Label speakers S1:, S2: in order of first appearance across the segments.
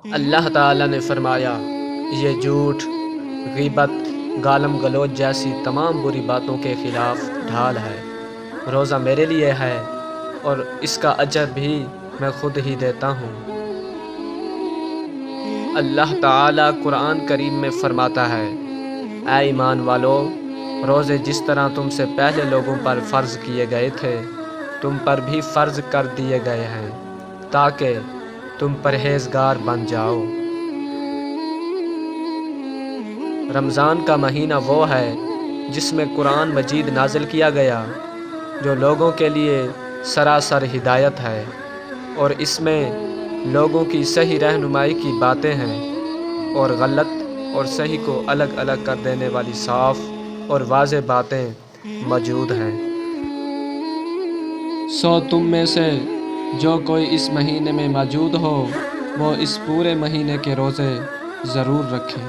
S1: اللہ تعالیٰ نے فرمایا، یہ جھوٹ، غیبت، گالم گلوچ جیسی تمام بری باتوں کے خلاف ڈھال ہے۔ روزہ میرے لیے ہے اور اس کا اجر بھی میں خود ہی دیتا ہوں۔ اللہ تعالیٰ قرآن کریم میں فرماتا ہے، اے ایمان والو، روزے جس طرح تم سے پہلے لوگوں پر فرض کیے گئے تھے تم پر بھی فرض کر دیے گئے ہیں تاکہ تم پرہیزگار بن جاؤ۔ رمضان کا مہینہ وہ ہے جس میں قرآن مجید نازل کیا گیا، جو لوگوں کے لیے سراسر ہدایت ہے، اور اس میں لوگوں کی صحیح رہنمائی کی باتیں ہیں اور غلط اور صحیح کو الگ الگ کر دینے والی صاف اور واضح باتیں موجود ہیں۔ سو تم میں سے جو کوئی اس مہینے میں موجود ہو وہ اس پورے مہینے کے روزے ضرور رکھے۔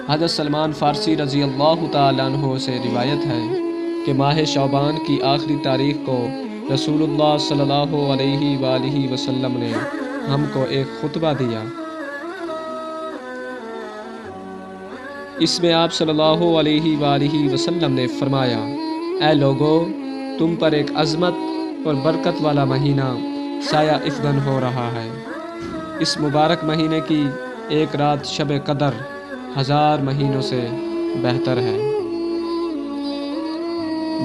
S1: حضرت سلمان فارسی رضی اللہ تعالیٰ عنہ سے روایت ہے کہ ماہ شعبان کی آخری تاریخ کو رسول اللہ صلی اللہ علیہ وآلہ وسلم نے ہم کو ایک خطبہ دیا۔ اس میں آپ صلی اللہ علیہ وآلہ وسلم نے فرمایا، اے لوگو، تم پر ایک عظمت اور برکت والا مہینہ سایہ افغن ہو رہا ہے۔ اس مبارک مہینے کی ایک رات شب قدر 1000 مہینوں سے بہتر ہے۔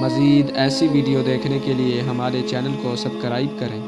S1: مزید ایسی ویڈیو دیکھنے کے لیے ہمارے چینل کو سبسکرائب کریں۔